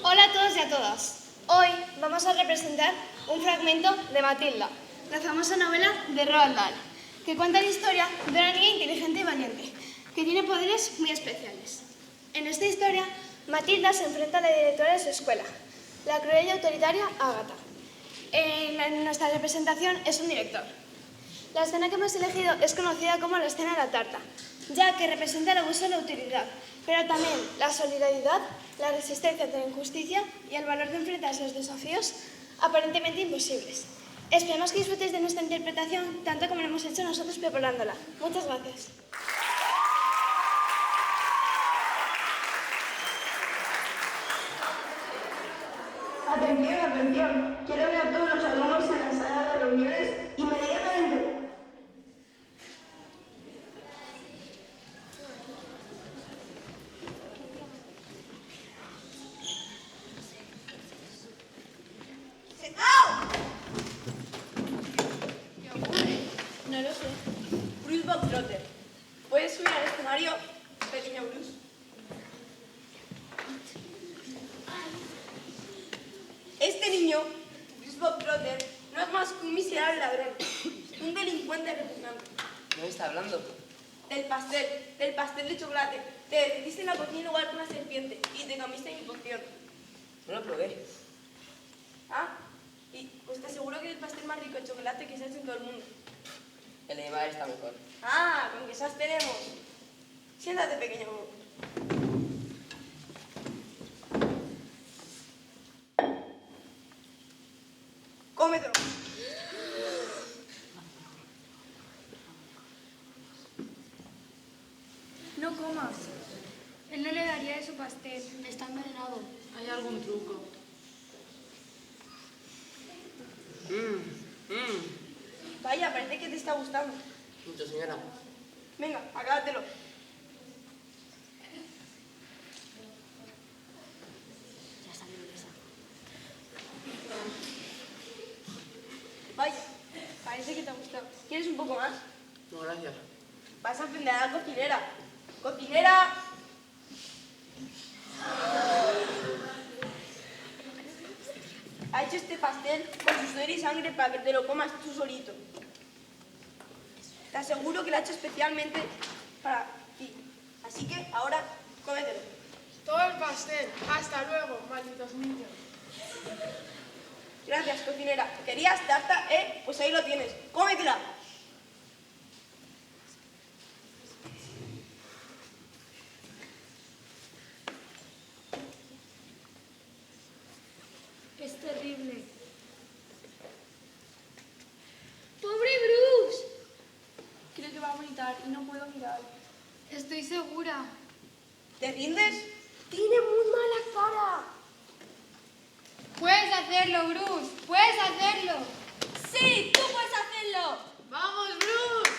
Hola a todos y a todas. Hoy vamos a representar un fragmento de Matilda, la famosa novela de Roald Dahl, que cuenta la historia de una niña inteligente y valiente, que tiene poderes muy especiales. En esta historia, Matilda se enfrenta a la directora de su escuela, la cruel y autoritaria Ágata. En nuestra representación es un director. La escena que hemos elegido es conocida como la escena de la tarta, ya que representa el abuso de la autoridad, pero también la solidaridad, la resistencia ante la injusticia y el valor de enfrentarse a los desafíos aparentemente imposibles. Esperamos que disfrutéis de nuestra interpretación tanto como lo hemos hecho nosotros preparándola. Muchas gracias. Atención, atención. Quiero ver a todos los alumnos en la sala de reuniones inmediatamente. ¿Qué ocurre? No lo sé. Bruce Boxtrotter. ¿Puedes subir al escenario, pequeño Bruce? Este niño, Bruce Boxtrotter, no es más que un miserable ladrón, un delincuente repugnante. ¿De qué está hablando? Del pastel de chocolate. Te derretiste en la cocina en lugar que una serpiente y te comiste mi poción. No lo probé. ¿Ah? Y pues te aseguro que es el pastel más rico de chocolate que se ha hecho en todo el mundo. El de mi madre está mejor. Ah, con que esas tenemos. Siéntate, pequeño Bruce. Cómetelo. No comas. Él no le daría de su pastel. Está envenenado. ¿Hay algún truco? Vaya, parece que te está gustando. Mucho, señora. Venga, acábatelo. Vaya, parece que te ha gustado. ¿Quieres un poco más? No, gracias. Vas a aprender a la cocinera. ¡Cocinera! Ha hecho este pastel con su sudor y sangre para que te lo comas tú solito. Te aseguro que lo ha hecho especialmente para ti. Así que ahora, cómetelo. Todo el pastel. Hasta luego, malditos niños. Gracias, cocinera. ¿Querías tarta? Pues ahí lo tienes. ¡Cómetela! Es terrible. ¡Pobre Bruce! Creo que va a vomitar y no puedo mirar. Estoy segura. ¿Te rindes? Tiene muy mala cara. Puedes hacerlo, Bruce. Puedes hacerlo. ¡Sí! ¡Tú puedes hacerlo! ¡Vamos, Bruce!